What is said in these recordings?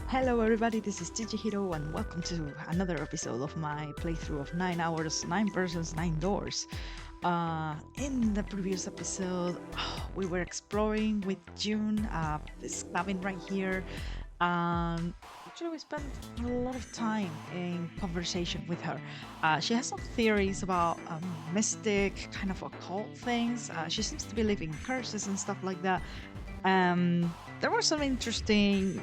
Hello everybody, this is Hiro, and welcome to another episode of my playthrough of 9 hours, 9 persons, 9 doors. In the previous episode, we were exploring with June, this cabin right here, and actually we spent a lot of time in conversation with her. She has some theories about mystic, kind of occult things. She seems to believe in curses and stuff like that. There were some interesting,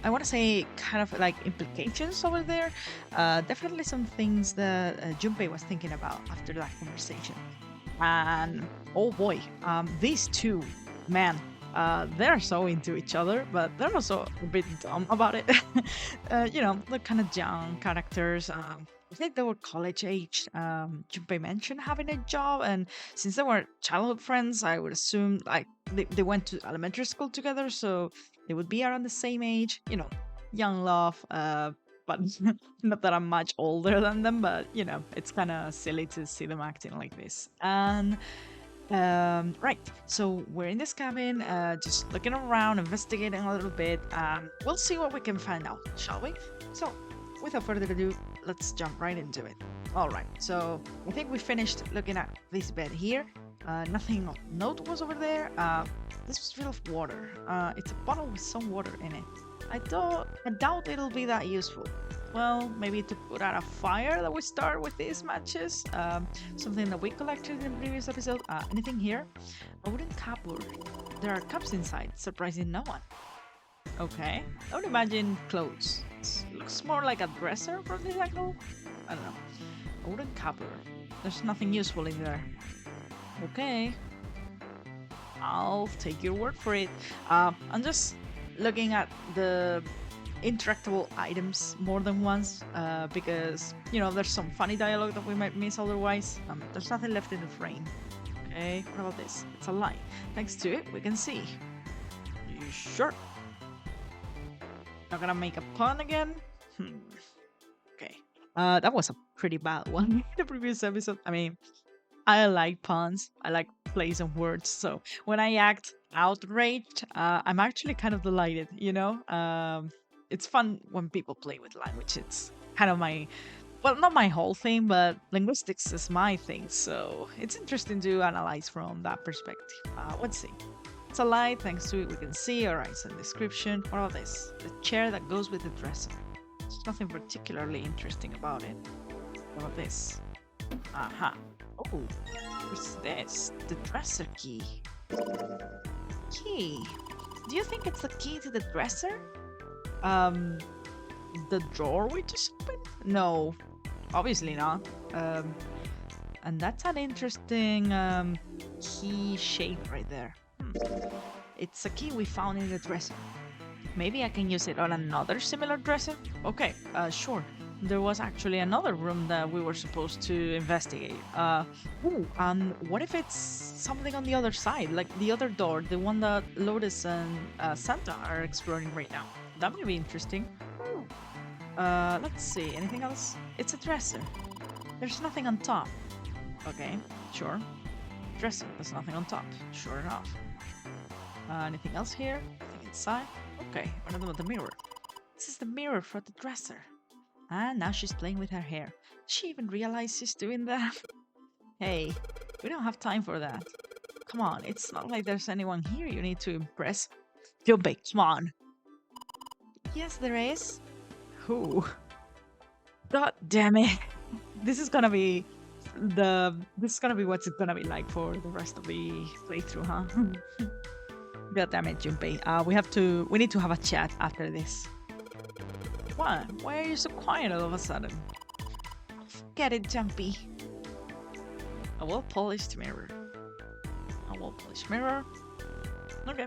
I want to say, kind of like implications over there. Definitely some things that Junpei was thinking about after that conversation. And oh boy, these two, man, they're so into each other, but they're also a bit dumb about it. They're kind of young characters. I think they were college age. Junpei mentioned having a job, and since they were childhood friends, I would assume like they went to elementary school together, so they would be around the same age. Young love. But not that I'm much older than them, but it's kind of silly to see them acting like this. And right, so we're in this cabin, just looking around, investigating a little bit. We'll see what we can find out, shall we? So, without further ado, let's jump right into it. All right, so I think we finished looking at this bed here. Nothing of note was over there. This was filled with water. It's a bottle with some water in it. I doubt it'll be that useful. Well, maybe to put out a fire that we start with these matches. Something that we collected in the previous episode. Anything here? A wooden cupboard. There are cups inside, surprising no one. Okay. I would imagine clothes. It looks more like a dresser from this angle. I don't know. A wooden cupboard. There's nothing useful in there. Okay. I'll take your word for it. I'm just looking at the interactable items more than once because there's some funny dialogue that we might miss otherwise. There's nothing left in the frame. Okay, what about this? It's a lie. Thanks to it, we can see. You sure? Not gonna make a pun again? Okay. That was a pretty bad one in the previous episode. I mean, I like puns. I like plays on words. So when I act outraged, I'm actually kind of delighted. It's fun when people play with language. It's kind of not my whole thing, but linguistics is my thing. So it's interesting to analyze from that perspective. Let's see. It's a lie. Thanks to it, we can see. All right, so description. What about this? The chair that goes with the dresser. There's nothing particularly interesting about it. What about this? Aha. Oh, what's this? The dresser key. Key. Do you think it's the key to the dresser? The drawer we just opened? No, obviously not. And that's an interesting key shape right there. It's a key we found in the dresser. Maybe I can use it on another similar dresser? Okay, sure. There was actually another room that we were supposed to investigate. What if it's something on the other side, like the other door, the one that Lotus and Santa are exploring right now? That might be interesting. Let's see, anything else? It's a dresser. There's nothing on top. Okay, sure. Dresser, there's nothing on top. Sure enough. Anything else here? Nothing inside? Okay, another with the mirror. This is the mirror for the dresser. And now she's playing with her hair. Does she even realize she's doing that? Hey, we don't have time for that. Come on, it's not like there's anyone here you need to impress. Junpei, come on. Yes, there is. Who? God damn it. This is gonna be what's it gonna be like for the rest of the playthrough, huh? God damn it, Junpei. We need to have a chat after this. What? Why are you so quiet all of a sudden? Get it, Jumpy. A well-polished mirror. A well-polished mirror. Okay.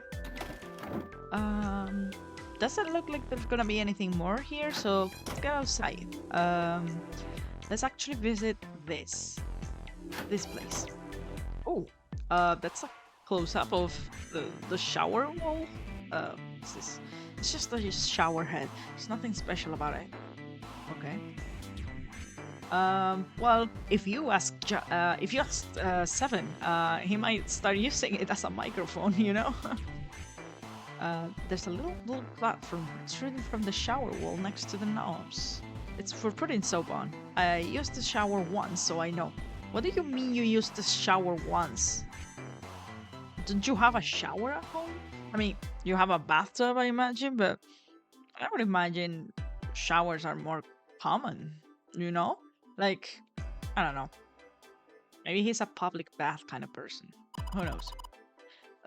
Doesn't look like there's gonna be anything more here, so let's get outside. Let's actually visit this place. Oh, that's a close-up of the shower wall. What's this? It's just a shower head. There's nothing special about it. Okay. Well, if you ask Seven, he might start using it as a microphone. There's a little blue platform protruding from the shower wall next to the knobs. It's for putting soap on. I used the shower once, so I know. What do you mean you used the shower once? Don't you have a shower at home? I mean, you have a bathtub, I imagine, but I would imagine showers are more common, you know? Like, I don't know. Maybe he's a public bath kind of person. Who knows?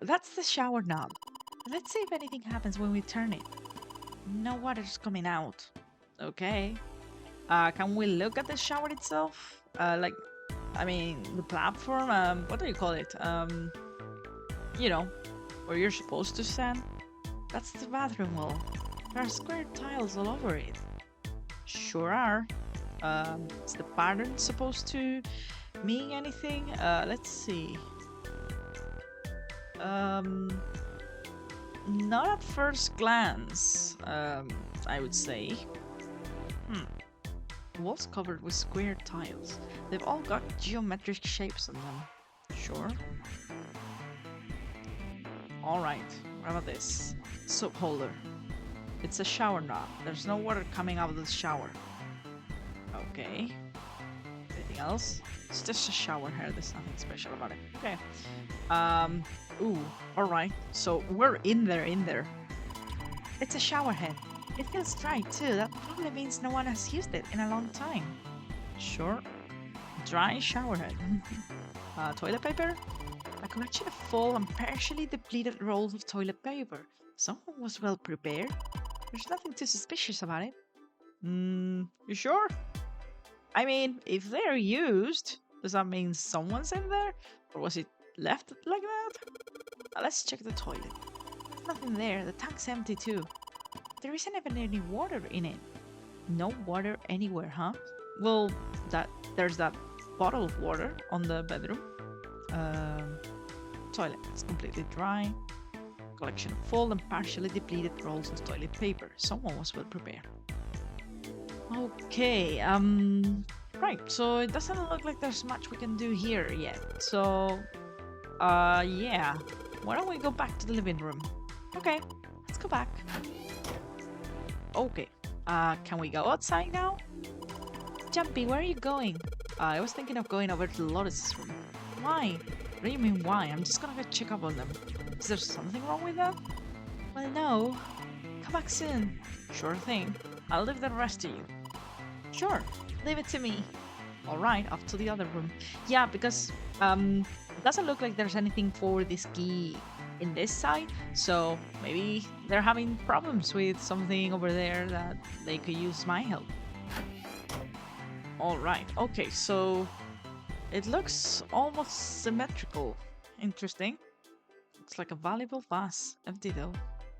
That's the shower knob. Let's see if anything happens when we turn it. No water's coming out. Okay. Can we look at the shower itself? I mean, the platform, what do you call it? You know, where you're supposed to stand? That's the bathroom wall. There are square tiles all over it. Sure are. Is the pattern supposed to mean anything? Let's see. Not at first glance, I would say. Walls covered with square tiles. They've all got geometric shapes on them. Sure. Alright, what about this? Soap holder. It's a shower knob. There's no water coming out of the shower. Okay. Anything else? It's just a shower head. There's nothing special about it. Okay. Ooh. Alright. So we're in there. It's a shower head. It feels dry too. That probably means no one has used it in a long time. Sure. Dry shower head. Toilet paper? A collection of full and partially depleted rolls of toilet paper. Someone was well prepared. There's nothing too suspicious about it. You sure? I mean, if they're used, does that mean someone's in there? Or was it left like that? Let's check the toilet. Nothing there. The tank's empty too. There isn't even any water in it. No water anywhere, huh? Well, there's that bottle of water on the bedroom. Toilet is completely dry. Collection of full and partially depleted rolls of toilet paper. Someone was well prepared. Okay, right, so it doesn't look like there's much we can do here yet. So, yeah. Why don't we go back to the living room? Okay, let's go back. Okay, can we go outside now? Jumpy, where are you going? I was thinking of going over to Lotus's room. Why? What do you mean why? I'm just gonna go check up on them. Is there something wrong with them? Well, no. Come back soon. Sure thing. I'll leave the rest to you. Sure, leave it to me. Alright, off to the other room. Yeah, because it doesn't look like there's anything for this key in this side, so maybe they're having problems with something over there that they could use my help. Alright, okay, so it looks almost symmetrical. Interesting. Looks like a valuable vase. Empty though.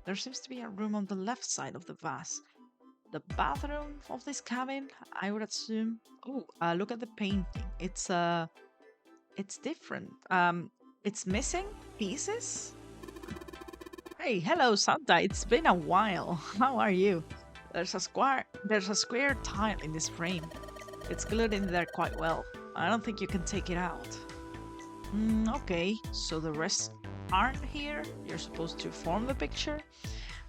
There seems to be a room on the left side of the vase. The bathroom of this cabin, I would assume. Oh, look at the painting. It's different. It's missing pieces. Hey, hello Santa. It's been a while. How are you? There's a square tile in this frame. It's glued in there quite well. I don't think you can take it out. Okay, so the rest aren't here. You're supposed to form the picture.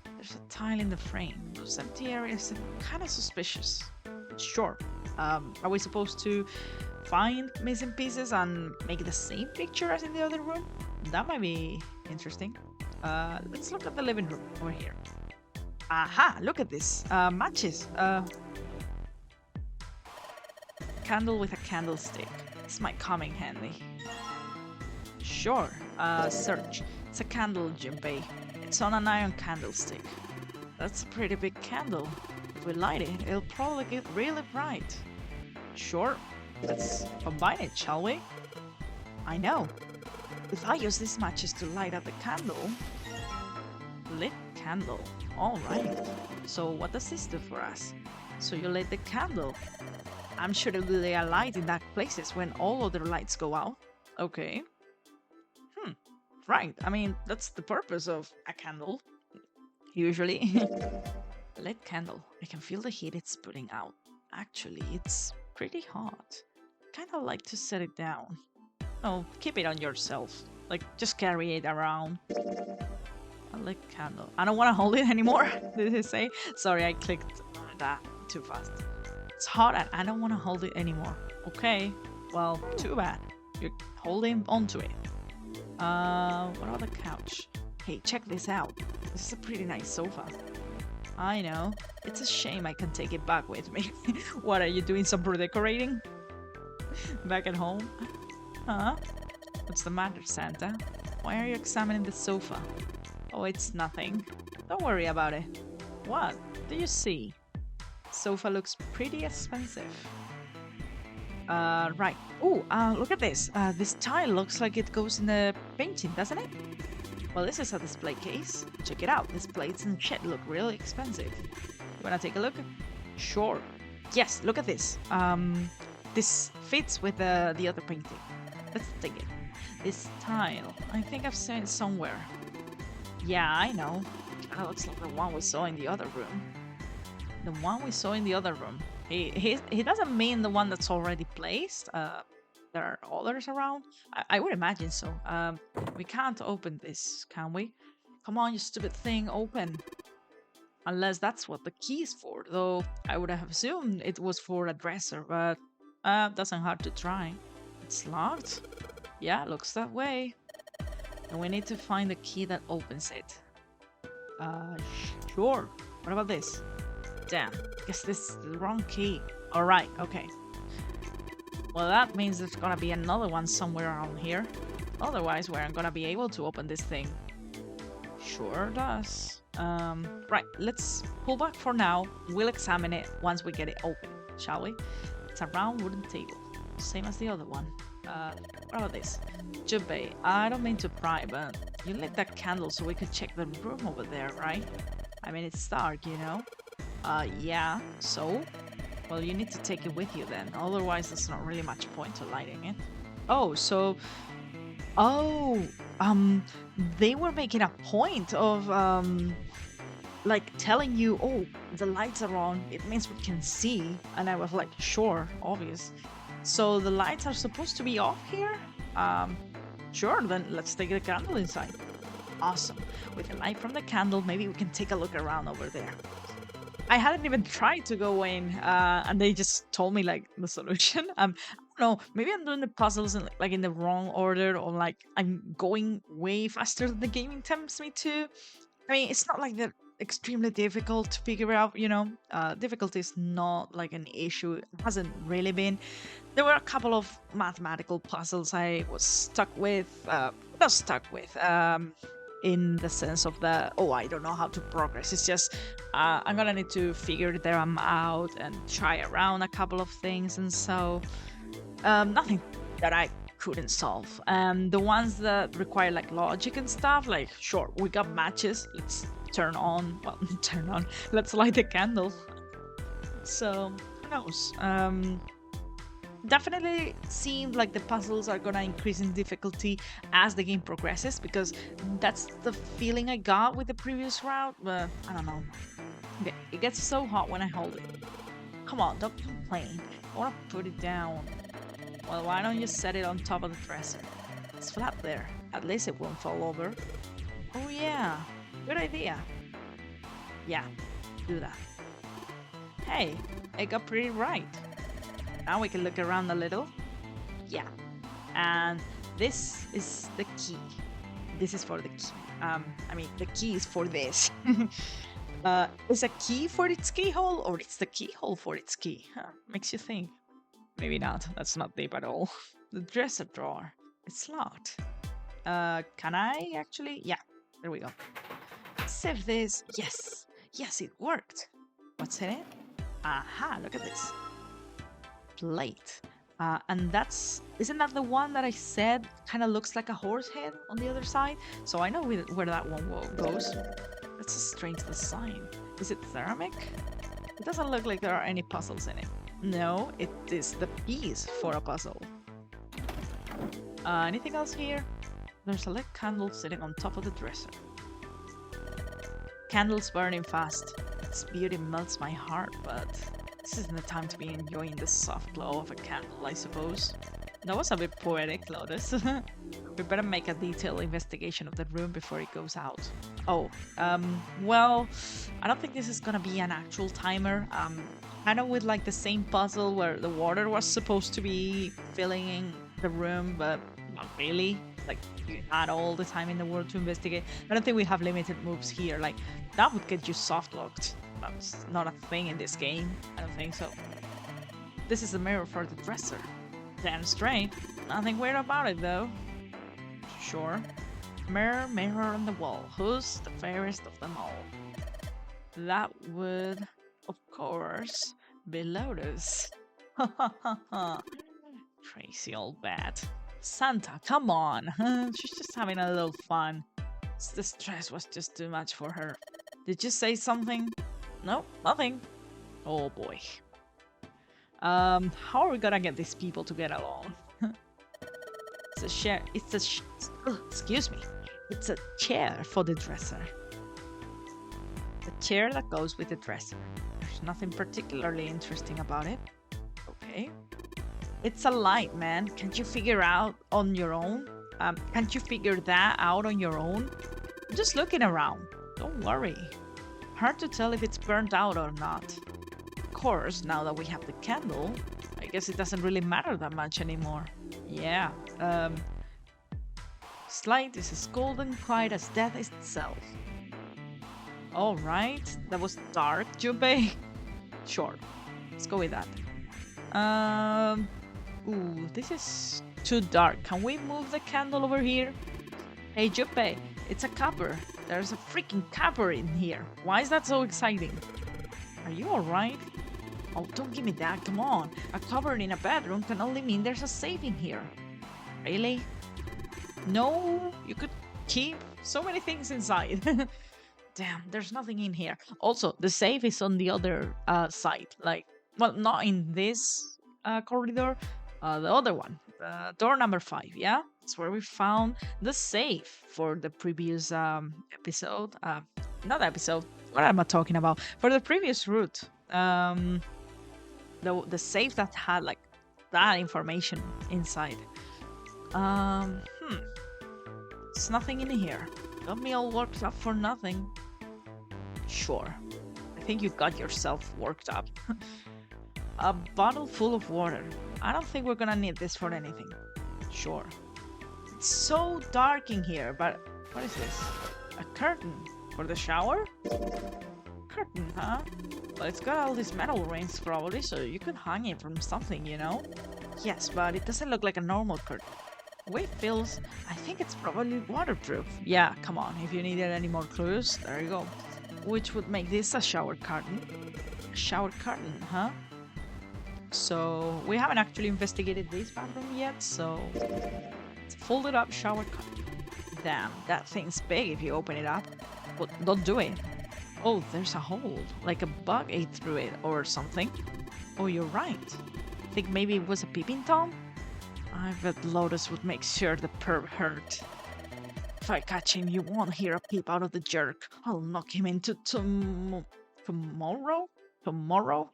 There's a tile in the frame. Those empty areas seem kind of suspicious. Sure. Are we supposed to find missing pieces and make the same picture as in the other room? That might be interesting. Let's look at the living room over here. Aha! Look at this. Matches. Candle with a candlestick. This might come in handy. Sure. Search. It's a candle, Junpei. It's on an iron candlestick. That's a pretty big candle. If we light it, it'll probably get really bright. Sure. Let's combine it, shall we? I know. If I use these matches to light up the candle... Lit candle. Alright. So what does this do for us? So you lit the candle. I'm sure it'll be a light in dark places when all other lights go out. Okay. Right, I mean, that's the purpose of a candle, usually. Lit candle. I can feel the heat it's putting out. Actually, it's pretty hot. Kinda like to set it down. Oh, keep it on yourself. Like, just carry it around. A lit candle. I don't want to hold it anymore. Did it say? Sorry, I clicked that too fast. It's hot and I don't want to hold it anymore. Okay. Well, too bad. You're holding onto it. What about the couch? Hey, check this out. This is a pretty nice sofa. I know. It's a shame I can take it back with me. What, are you doing some redecorating? Back at home? Huh? What's the matter, Santa? Why are you examining the sofa? Oh, it's nothing. Don't worry about it. What do you see? Sofa looks pretty expensive. Right. Oh, look at this. This tile looks like it goes in the painting, doesn't it? Well, this is a display case. Check it out. These plates and shit look really expensive. You wanna take a look? Sure. Yes, look at this. This fits with the other painting. Let's take it. This tile. I think I've seen it somewhere. Yeah, I know. Kinda looks like the one we saw in the other room. The one we saw in the other room. He doesn't mean the one that's already placed. There are others around. I would imagine so. We can't open this, can we? Come on, you stupid thing, open. Unless that's what the key is for. Though I would have assumed it was for a dresser, but doesn't hurt to try. It's locked. Yeah, looks that way. And we need to find the key that opens it. Sure. What about this? Damn, guess this is the wrong key. Alright, okay. Well, that means there's gonna be another one somewhere around here. Otherwise, we aren't gonna be able to open this thing. Sure does. Right, let's pull back for now. We'll examine it once we get it open, shall we? It's a round wooden table. Same as the other one. What about this? Jubei, I don't mean to pry, but you lit that candle so we could check the room over there, right? I mean, it's dark, you know? Yeah, so? Well, you need to take it with you then, otherwise there's not really much point to lighting it. Oh, so... Oh, they were making a point of, like, telling you, oh, the lights are on, it means we can see, and I was like, sure, obvious. So the lights are supposed to be off here? Sure, then let's take the candle inside. Awesome. With the light from the candle, maybe we can take a look around over there. I hadn't even tried to go in, and they just told me, like, the solution. I don't know, maybe I'm doing the puzzles in, like, in the wrong order, or, like, I'm going way faster than the game tempts me to. I mean, it's not like they're extremely difficult to figure out, you know? Difficulty is not, like, an issue. It hasn't really been. There were a couple of mathematical puzzles I was stuck with. Not stuck with. In the sense of the, oh, I don't know how to progress. It's just, I'm gonna need to figure them out and try around a couple of things, and so nothing that I couldn't solve. The ones that require like logic and stuff, like, sure, we got matches. Let's turn on. Let's light the candle. So who knows? Definitely seemed like the puzzles are gonna increase in difficulty as the game progresses, because that's the feeling I got with the previous route, but I don't know. It gets so hot when I hold it. Come on, don't complain. I wanna put it down. Well, why don't you set it on top of the dresser? It's flat there. At least it won't fall over. Oh yeah, good idea. Yeah, do that. Hey, I got pretty right. Now we can look around a little. Yeah. And this is the key. This is for the key. I mean, the key is for this. Is a key for its keyhole, or it's the keyhole for its key? Huh, makes you think. Maybe not. That's not deep at all. The dresser drawer. It's locked. Can I actually? Yeah. There we go. Save this. Yes. Yes, it worked. What's in it? Aha, look at this. Plate. And isn't that the one that I said kind of looks like a horse head on the other side? So I know where that one goes. That's a strange design. Is it ceramic? It doesn't look like there are any puzzles in it. No, it is the piece for a puzzle. Anything else here? There's a lit candle sitting on top of the dresser. Candles burning fast. Its beauty melts my heart, but this isn't the time to be enjoying the soft glow of a candle, I suppose. That was a bit poetic, Lotus. We better make a detailed investigation of the room before it goes out. Oh, well, I don't think this is gonna be an actual timer. Kind of with like the same puzzle where the water was supposed to be filling in the room, but not really. Like you had all the time in the world to investigate. I don't think we have limited moves here. Like that would get you soft locked. That's not a thing in this game. I don't think so. This is the mirror for the dresser. Damn straight. Nothing weird about it though. Sure. Mirror, mirror on the wall. Who's the fairest of them all? That would, of course, be Lotus. Ha ha ha ha. Crazy old bat. Santa, come on. She's just having a little fun. The stress was just too much for her. Did you say something? No, nothing. Oh boy. How are we gonna get these people to get along? It's a chair. Excuse me. It's a chair for the dresser. The chair that goes with the dresser. There's nothing particularly interesting about it. Okay. It's a light, man. Can't you figure out on your own? Can't you figure that out on your own? I'm just looking around. Don't worry. Hard to tell if it's burnt out or not. Of course, now that we have the candle, I guess it doesn't really matter that much anymore. Yeah. Slight is as cold and quiet as death itself. Alright, that was dark, Junpei. Sure, let's go with that. Ooh, this is too dark. Can we move the candle over here? Hey, Junpei, it's a copper. There's a freaking copper in here. Why is that so exciting? Are you alright? Oh, don't give me that, come on. A cupboard in a bedroom can only mean there's a safe in here. Really? No, you could keep so many things inside. Damn, there's nothing in here. Also, the safe is on the other side. Like, well, not in this corridor. The other one. Door number 5, yeah? That's where we found the safe for the previous episode. Not episode. What am I talking about? For the previous route. The safe that had, like, that information inside. There's nothing in here. Got me all worked up for nothing. Sure. I think you got yourself worked up. A bottle full of water. I don't think we're gonna need this for anything. Sure. It's so dark in here, but what is this? A curtain for the shower? Curtain, huh? Well, it's got all these metal rings probably, so you could hang it from something, you know? Yes, but it doesn't look like a normal curtain. The way it feels, I think it's probably waterproof. Yeah, come on, if you needed any more clues, there you go. Which would make this a shower curtain. A shower curtain, huh? So, we haven't actually investigated this bathroom yet, so... It's a folded up shower curtain. Damn, that thing's big if you open it up. But don't do it. Oh, there's a hole. Like a bug ate through it or something. Oh, you're right. Think maybe it was a peeping Tom? I bet Lotus would make sure the perv hurt. If I catch him, you won't hear a peep out of the jerk. I'll knock him into tomorrow? Tomorrow?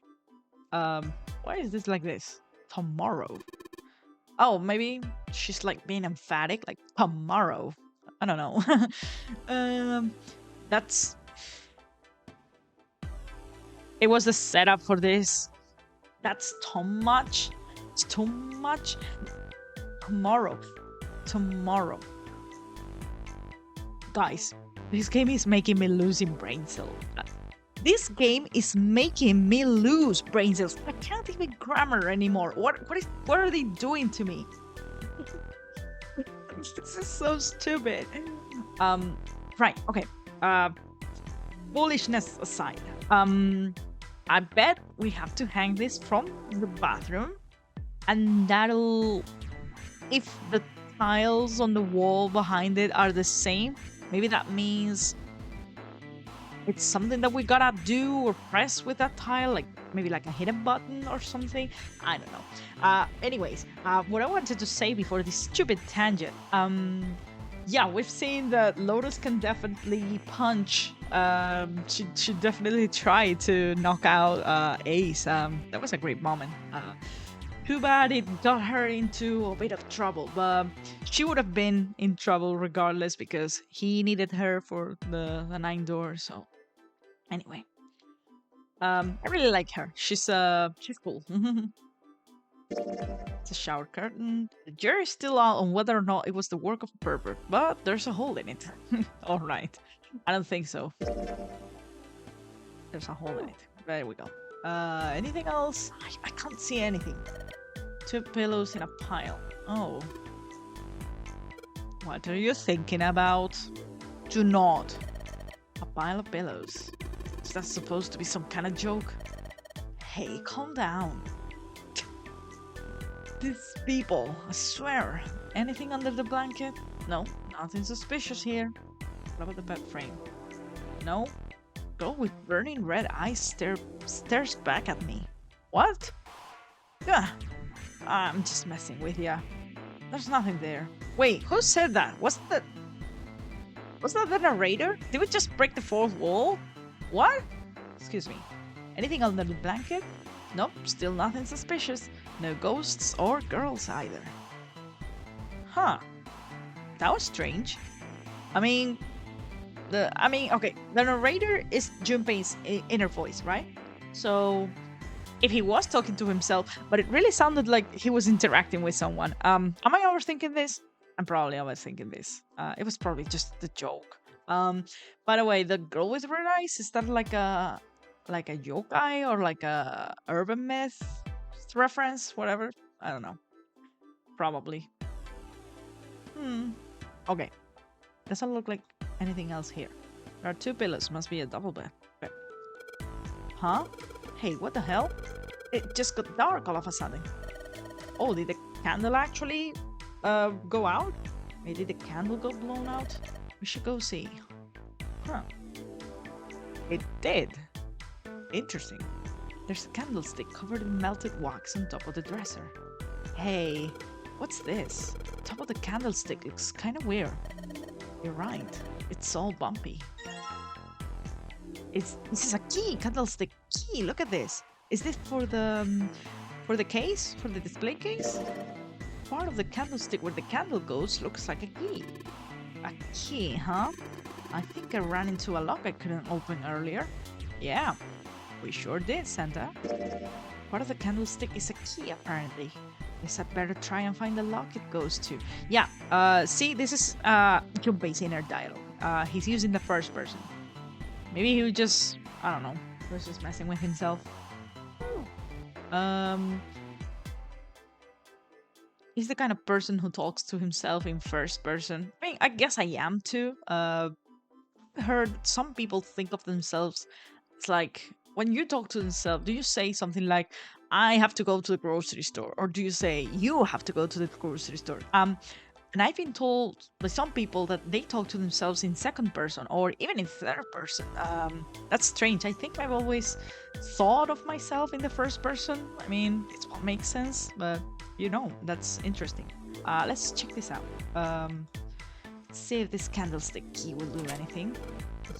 Why is this like this? Tomorrow. Oh, maybe she's like being emphatic, like tomorrow. I don't know. That's... It was the setup for this. That's too much. It's too much. Tomorrow. Tomorrow. Guys, this game is making me losing brain cells. This game is making me lose brain cells. I can't even grammar anymore. What are they doing to me? This is so stupid. Right, okay. Foolishness aside. I bet we have to hang this from the bathroom. And that'll... If the tiles on the wall behind it are the same, maybe that means it's something that we gotta do or press with that tile, like maybe like a hidden button or something. I don't know. Anyways, what I wanted to say before this stupid tangent, yeah, we've seen that Lotus can definitely punch. She definitely tried to knock out Ace. That was a great moment. Too bad it got her into a bit of trouble, but she would have been in trouble regardless because he needed her for the nine doors. So anyway, I really like her. She's cool. It's a shower curtain. The jury's still out on whether or not it was the work of a pervert, but there's a hole in it. All right, I don't think so. There's a hole in it. There we go. Anything else? I can't see anything. Two pillows in a pile. Oh. What are you thinking about? Do not. A pile of pillows. Is that supposed to be some kind of joke? Hey, calm down. These people, I swear. Anything under the blanket? No, nothing suspicious here. What about the bed frame? No. Girl with burning red eyes stares back at me. What? Yeah, I'm just messing with ya. There's nothing there. Wait, who said that? Was that the narrator? Did we just break the fourth wall? What? Excuse me. Anything under the blanket? Nope, still nothing suspicious. No ghosts or girls either. Huh. That was strange. I mean, okay, the narrator is Junpei's inner voice, right? So if he was talking to himself, but it really sounded like he was interacting with someone. Am I overthinking this? I'm probably overthinking this. It was probably just a joke. By the way, the girl with red eyes, is that like a yokai or like a urban myth reference? Whatever. I don't know. Probably. Okay. Doesn't look like anything else here. There are two pillows. Must be a double bed. Okay. Huh? Hey, what the hell? It just got dark all of a sudden. Oh, did the candle actually go out? Maybe the candle got blown out? We should go see. Huh. It did. Interesting. There's a candlestick covered in melted wax on top of the dresser. Hey, what's this? Top of the candlestick looks kind of weird. You're right. It's all bumpy. This is a key, candlestick key. Look at this. Is this for the case, for the display case? Part of the candlestick where the candle goes looks like a key. A key, huh? I think I ran into a lock I couldn't open earlier. Yeah, we sure did, Santa. Part of the candlestick is a key, apparently. Guess I'd better try and find the lock it goes to. Yeah, see, this is Junpei's inner dialogue. He's using the first person. Maybe he would just, I don't know, was just messing with himself. He's the kind of person who talks to himself in first person. I mean, I guess I am too. Heard some people think of themselves. It's like when you talk to yourself, do you say something like, I have to go to the grocery store? Or do you say, you have to go to the grocery store? And I've been told by some people that they talk to themselves in second person or even in third person. That's strange. I think I've always thought of myself in the first person. I mean, it's what makes sense, but that's interesting. Let's check this out. See if this candlestick key will do anything.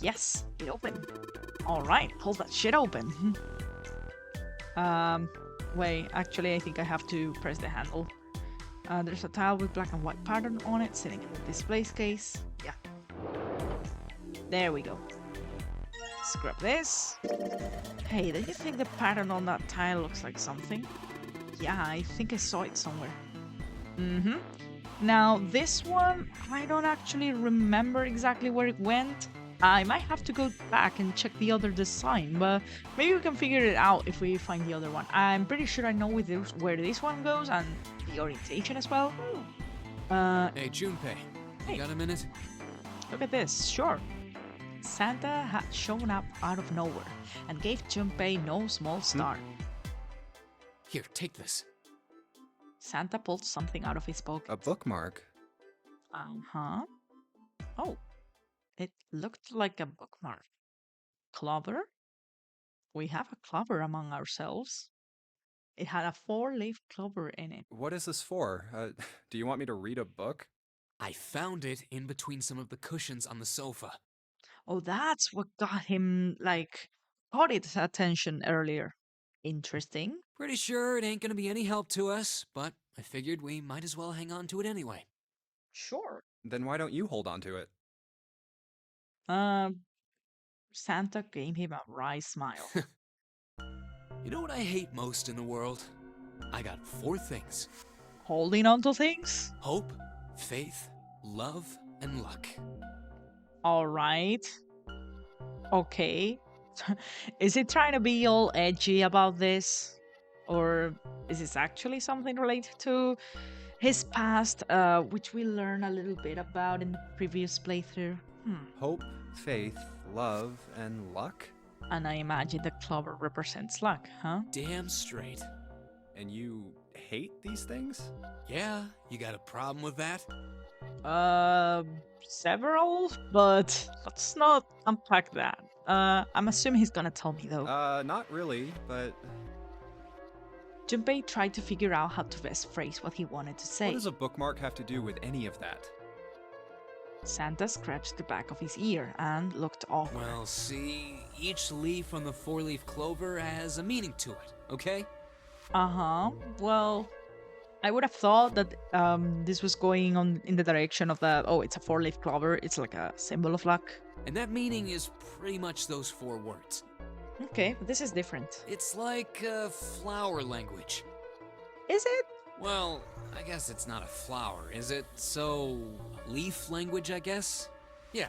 Yes, it opened. All right, pull that shit open. Wait, actually, I think I have to press the handle. There's a tile with black and white pattern on it sitting in the display case. Yeah. There we go. Scrub this. Hey, don't you think the pattern on that tile looks like something? Yeah, I think I saw it somewhere. Now, this one, I don't actually remember exactly where it went. I might have to go back and check the other design, but maybe we can figure it out if we find the other one. I'm pretty sure I know where this one goes and the orientation as well. Hey, Junpei, you got a minute? Look at this, sure. Santa had shown up out of nowhere and gave Junpei no small start. Here, take this. Santa pulled something out of his pocket. A bookmark? Uh-huh. Oh, it looked like a bookmark. Clover? We have a clover among ourselves. It had a 4-leaf clover in it. What is this for? Do you want me to read a book? I found it in between some of the cushions on the sofa. Oh, that's what got him, caught its attention earlier. Interesting. Pretty sure it ain't gonna be any help to us, but I figured we might as well hang on to it anyway. Sure. Then why don't you hold on to it? Um, Santa gave him a wry smile. You know what I hate most in the world? I got 4 things: Holding on to things? hope, faith, love, and luck. All right. Okay. Is he trying to be all edgy about this? Or is this actually something related to his past, which we learn a little bit about in the previous playthrough? Hope, faith, love, and luck? And I imagine the clover represents luck, huh? Damn straight. And you hate these things? Yeah, you got a problem with that? Several, but let's not unpack that. I'm assuming he's gonna tell me though. Not really, but Junpei tried to figure out how to best phrase what he wanted to say. what does a bookmark have to do with any of that? Santa scratched the back of his ear and looked awkward. Well, see, each leaf on the 4-leaf clover has a meaning to it, okay? Uh-huh. Well, I would have thought that this was going on in the direction of the, oh, it's a 4-leaf clover. It's like a symbol of luck. And that meaning is pretty much those 4 words. Okay, but this is different. It's like flower language. Is it? Well, I guess it's not a flower, is it? So, leaf language, I guess? Yeah,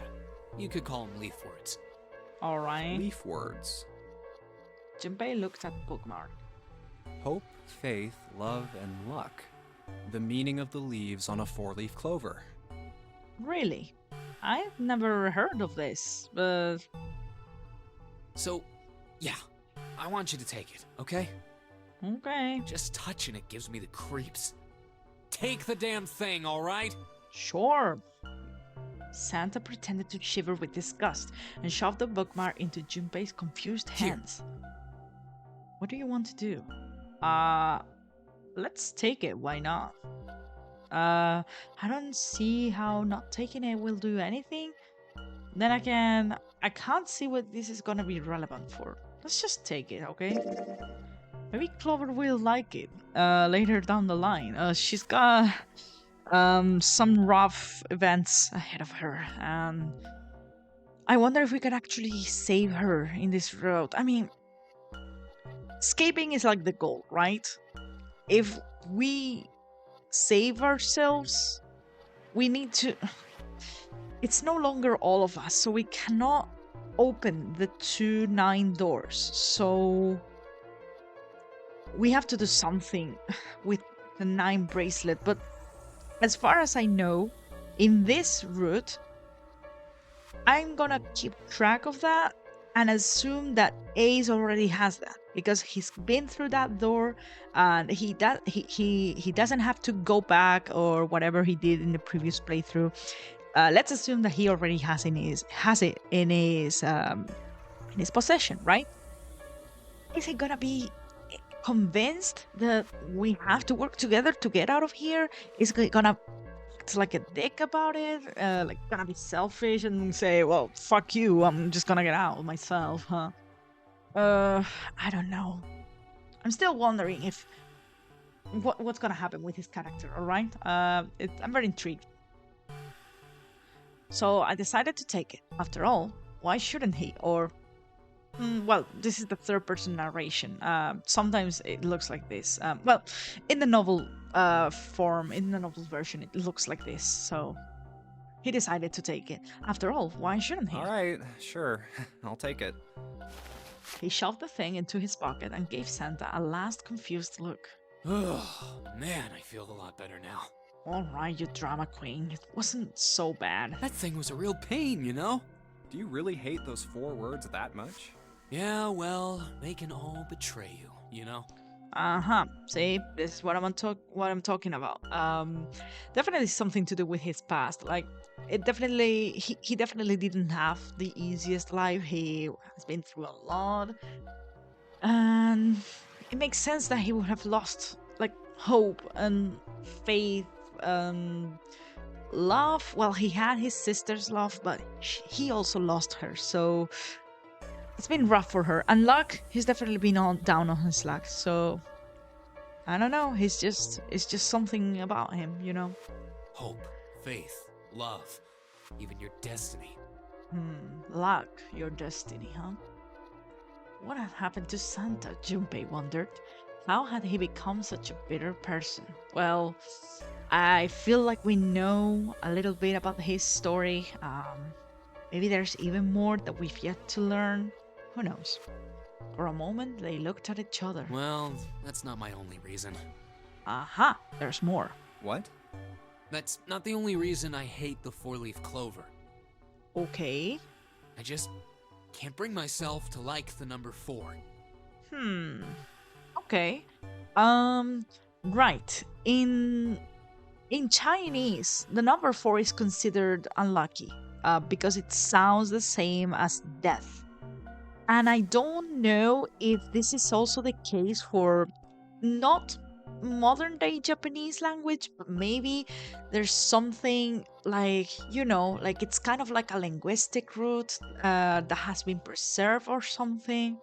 you could call them leaf words. All right. Leaf words. Junpei looked at Bookmark. Hope, faith, love, and luck. The meaning of the leaves on a 4-leaf clover. Really? I've never heard of this, but So, yeah, I want you to take it, okay? okay. Just touching it gives me the creeps. Take the damn thing, alright? Sure. Santa pretended to shiver with disgust and shoved the bookmark into Junpei's confused Here. hands. What do you want to do? Let's take it, why not? I don't see how not taking it will do anything. Then again, I can't see what this is gonna be relevant for. Let's just take it, okay? Maybe Clover will like it later down the line. She's got some rough events ahead of her, and I wonder if we can actually save her in this road. I mean, escaping is like the goal, right? If we save ourselves, we need to. It's no longer all of us, so we cannot open the 2 9 doors. So we have to do something with the 9 bracelet. But as far as I know, in this route, I'm gonna keep track of that and assume that Ace already has that because he's been through that door and he doesn't have to go back or whatever he did in the previous playthrough. Let's assume that he already has it in his possession, right? Is he gonna be convinced that we have to work together to get out of here? Is he gonna act like a dick about it? Like gonna be selfish and say, "Well, fuck you, I'm just gonna get out myself," huh? I don't know. I'm still wondering if what's gonna happen with his character. All right, I'm very intrigued. So I decided to take it. After all, why shouldn't he? Or, well, this is the third person narration. Sometimes it looks like this. Well, in the novel form, in the novel version, it looks like this. So he decided to take it. After all, why shouldn't he? Alright, sure. I'll take it. He shoved the thing into his pocket and gave Santa a last confused look. Oh, man, I feel a lot better now. Alright, you drama queen. It wasn't so bad. That thing was a real pain, you know? Do you really hate those 4 words that much? Yeah, well, they can all betray you, you know? Uh-huh. See, this is what I'm talking about. Definitely something to do with his past. Like, it definitely he definitely didn't have the easiest life. He has been through a lot, and it makes sense that he would have lost like hope and faith and love. Well, he had his sister's love, but he also lost her. So it's been rough for her. And luck, he's definitely been down on his luck. So I don't know. It's just something about him, you know. Hope, faith, love, even your destiny. Luck, your destiny, huh? What had happened to Santa? Junpei wondered. How had he become such a bitter person? Well, I feel like we know a little bit about his story. Maybe there's even more that we've yet to learn. Who knows? For a moment, they looked at each other. Well, that's not my only reason. Aha, there's more. What? That's not the only reason I hate the four-leaf clover. Okay. I just can't bring myself to like the number 4. Okay. Right. In Chinese, the number 4 is considered unlucky because it sounds the same as death. And I don't know if this is also the case for not modern day Japanese language, but maybe there's something like, like it's kind of like a linguistic root that has been preserved or something.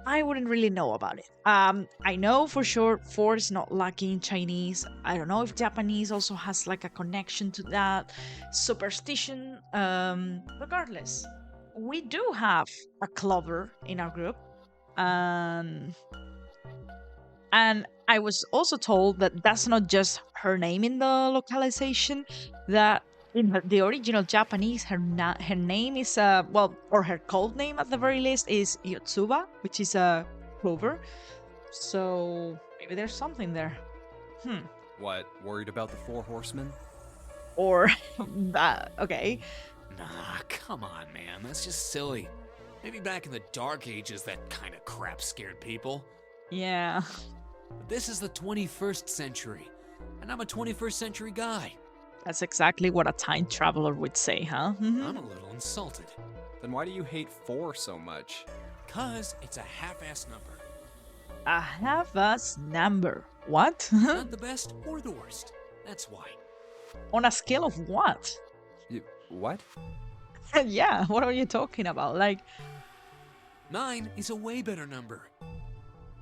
I wouldn't really know about it. I know for sure 4 is not lucky in Chinese. I don't know if Japanese also has like a connection to that superstition. Regardless, we do have a clover in our group, and I was also told that that's not just her name in the localization. That in the original Japanese, her name is or her code name at the very least is Yotsuba, which is a clover. So maybe there's something there. What, worried about the 4 horsemen? Or okay. Nah, come on, man. That's just silly. Maybe back in the Dark Ages, that kind of crap scared people. Yeah. But this is the 21st century, and I'm a 21st century guy. That's exactly what a time traveler would say, huh? I'm a little insulted. Then why do you hate 4 so much? 'Cause it's a half-ass number. A half-ass number. What? Not the best or the worst. That's why. On a scale of what? What? Yeah, what are you talking about? Like, 9 is a way better number.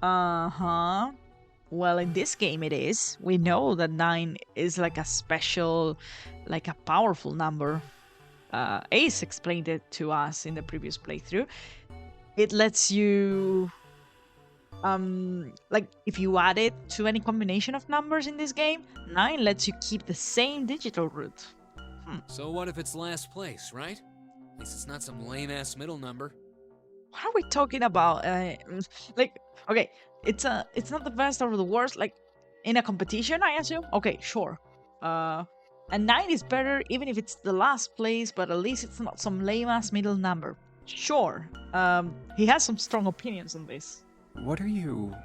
uh-huh. Well, in this game it is. We know that 9 is like a special, like a powerful number. Ace explained it to us in the previous playthrough. It lets you, like if you add it to any combination of numbers in this game, 9 lets you keep the same digital root. So what if it's last place, right? At least it's not some lame-ass middle number. What are we talking about? Like, okay, it's not the best or the worst. Like, in a competition, I assume. Okay, sure. And 9 is better even if it's the last place, but at least it's not some lame ass middle number. Sure. He has some strong opinions on this. What are you...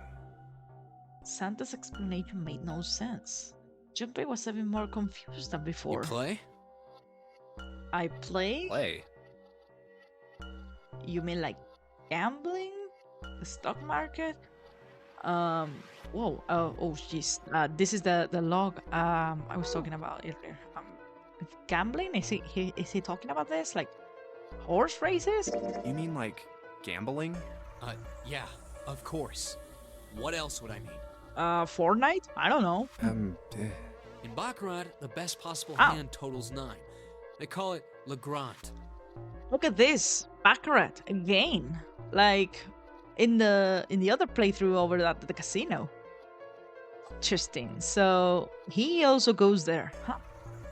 Santa's explanation made no sense. Junpei was even more confused than before. You play? I play? Play? You mean like gambling? The stock market? Whoa. Oh, jeez. This is the log I was talking about earlier. Gambling? Is he talking about this? Like horse races? You mean like gambling? Yeah, of course. What else would I mean? Fortnite? I don't know. In Baccarat, the best possible Ow. hand totals 9. They call it Le Grand. Look at this. Baccarat again. Like in the other playthrough over at the casino. Interesting. So he also goes there, huh?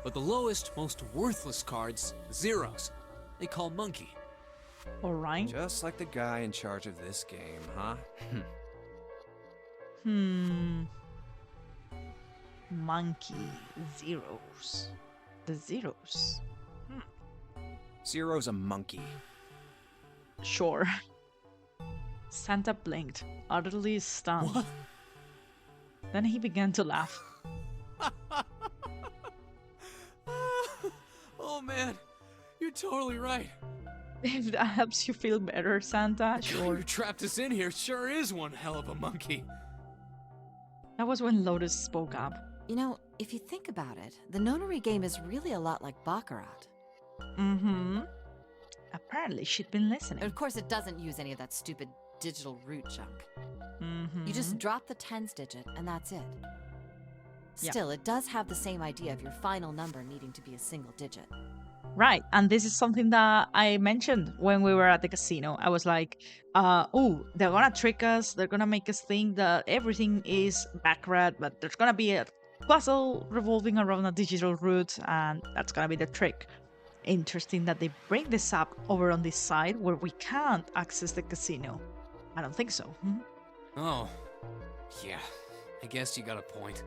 But the lowest, most worthless cards, zeros, they call Monkey. Alright. Just like the guy in charge of this game, huh? Monkey. Zeros. The zeros. Zero's a monkey. Sure. Santa blinked, utterly stunned. What? Then he began to laugh. Oh man, you're totally right. If that helps you feel better, Santa, sure. You trapped us in here sure is one hell of a monkey. That was when Lotus spoke up. You know, if you think about it, the Nonary game is really a lot like Baccarat. Apparently, she'd been listening. Of course, it doesn't use any of that stupid digital root junk. Mm-hmm. You just drop the tens digit, and that's it. Yep. Still, it does have the same idea of your final number needing to be a single digit. Right, and this is something that I mentioned when we were at the casino. I was like, oh, they're gonna trick us, they're gonna make us think that everything is baccarat, but there's gonna be a puzzle revolving around a digital root, and that's gonna be the trick. Interesting that they bring this up over on this side where we can't access the casino. I don't think so. Oh, yeah. I guess you got a point.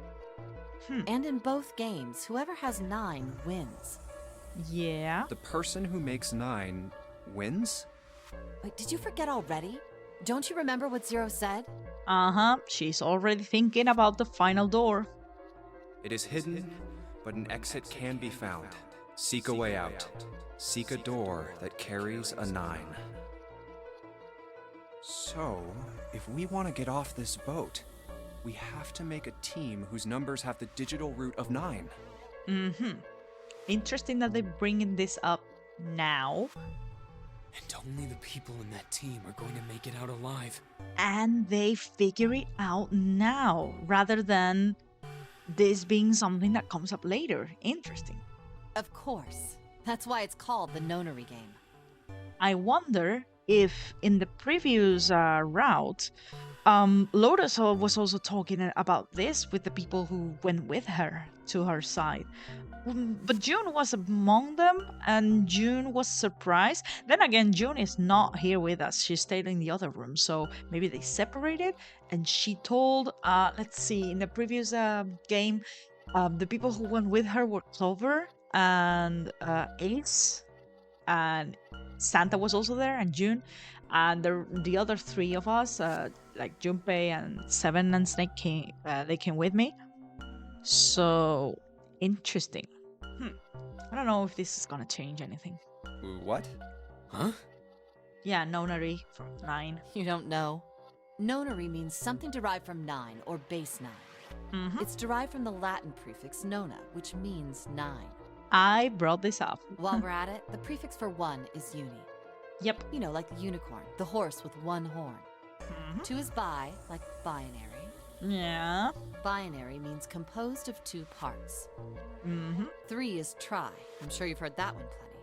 And in both games, whoever has 9 wins. Yeah. The person who makes 9 wins? Wait, did you forget already? Don't you remember what Zero said? Uh-huh, she's already thinking about the final door. It is hidden, but an exit can be found. Seek a way out. Seek a door that carries a 9. So, if we want to get off this boat, we have to make a team whose numbers have the digital root of 9. Interesting that they're bringing this up now. And only the people in that team are going to make it out alive. And they figure it out now, rather than this being something that comes up later. Interesting. Of course. That's why it's called the Nonary Game. I wonder if in the previous route, Lotus was also talking about this with the people who went with her to her side. But June was among them, and June was surprised. Then again, June is not here with us. She stayed in the other room, so maybe they separated. And she told, let's see, in the previous game, the people who went with her were Clover and Ace, and Santa was also there, and June. And the other 3 of us, like Junpei and Seven and Snake, they came with me. So, interesting. I don't know if this is gonna change anything. What? Huh? Yeah, Nonary from 9. You don't know? Nonary means something derived from 9, or base 9. It's derived from the Latin prefix nona, which means 9. I brought this up. While we're at it, the prefix for 1 is uni. Yep. You know, like the unicorn, the horse with 1 horn. 2 is bi, like binary. Yeah. Binary means composed of 2 parts. 3 is tri. I'm sure you've heard that one plenty.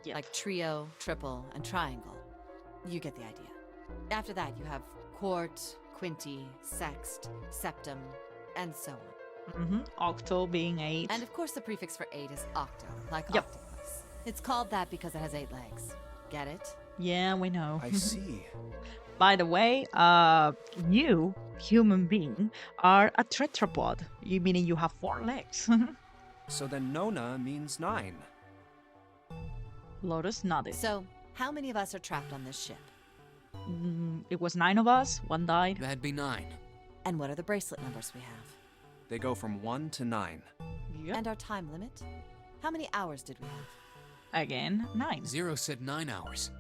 Yep. Like trio, triple, and triangle. You get the idea. After that, you have quart, quinty, sext, septum, and so on. Octo being 8. And of course, the prefix for 8 is octo, like Yep. octopus. It's called that because it has 8 legs. Get it? Yeah, we know. I see. By the way, you, human being, are a tetrapod. You meaning you have 4 legs. So then Nona means 9. Lotus nodded. So, how many of us are trapped on this ship? It was 9 of us. 1 died. That'd be 9. And what are the bracelet numbers we have? They go from 1 to 9. Yep. And our time limit? How many hours did we have? Again, 9. Zero said 9 hours.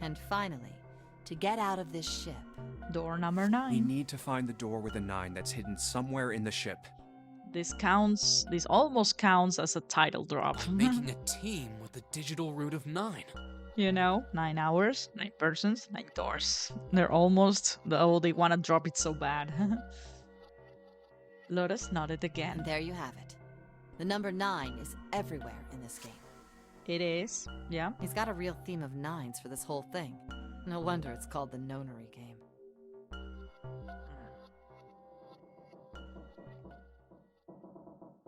And finally, to get out of this ship, Door number We 9. need to find the door with a 9 that's hidden somewhere in the ship. This almost counts as a title drop. Making a team with the digital root of 9. You know, 9 hours, 9 persons, 9 doors. They're almost, oh, they want to drop it so bad. Lotus nodded again. and there you have it. The number 9 is everywhere in this game. It is, yeah. He's got a real theme of 9s for this whole thing. No wonder it's called the Nonary Game.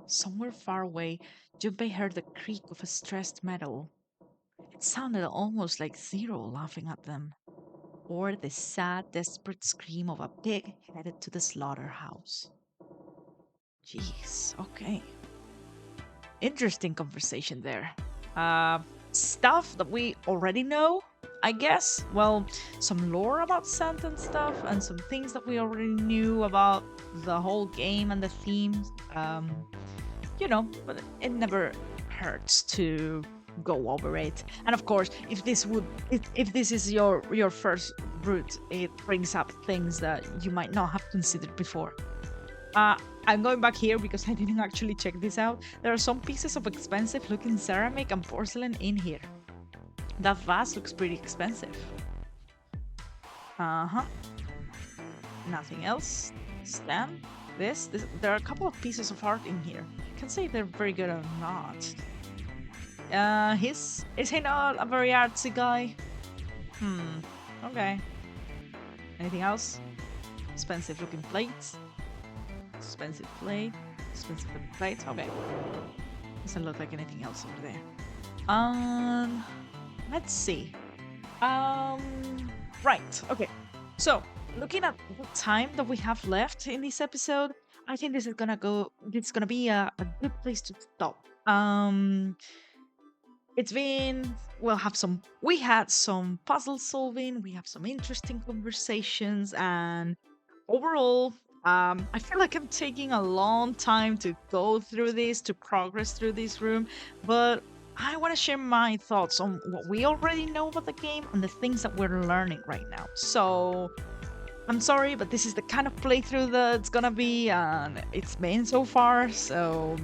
Somewhere far away, Junpei heard the creak of a stressed metal. It sounded almost like Zero laughing at them, or the sad, desperate scream of a pig headed to the slaughterhouse. Jeez, okay. Interesting conversation there. Stuff that we already know, I guess. Well, some lore about Santa and stuff, and some things that we already knew about the whole game and the themes. You know, but it never hurts to go over it. And of course, if this is your first route, it brings up things that you might not have considered before. I'm going back here because I didn't actually check this out. There are some pieces of expensive looking ceramic and porcelain in here. That vase looks pretty expensive. Uh-huh. Nothing else. Stand. This. There are a couple of pieces of art in here. I can't say if they're very good or not. Is he not a very artsy guy? Okay. Anything else? Expensive looking plates. Expensive plate. Expensive looking plates. Okay. Doesn't look like anything else over there. Let's see. Right. Okay. So, looking at the time that we have left in this episode, I think this is gonna be a good place to stop. It's been we had some puzzle solving, we have some interesting conversations, and overall, I feel like I'm taking a long time to go through this, to progress through this room, but I want to share my thoughts on what we already know about the game and the things that we're learning right now. So, I'm sorry, but this is the kind of playthrough that it's gonna be, and it's been so far, so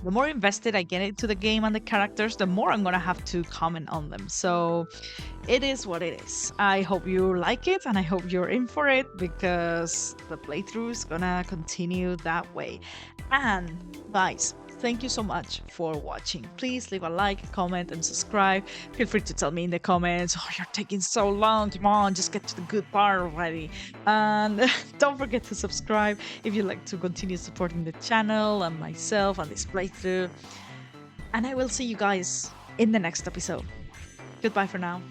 the more invested I get into the game and the characters, the more I'm gonna have to comment on them. So it is what it is. I hope you like it and I hope you're in for it because the playthrough is gonna continue that way. And guys, thank you so much for watching. Please leave a like, comment, and subscribe. Feel free to tell me in the comments, oh, you're taking so long. Come on, just get to the good part already. And don't forget to subscribe if you'd like to continue supporting the channel and myself and this playthrough. And I will see you guys in the next episode. Goodbye for now.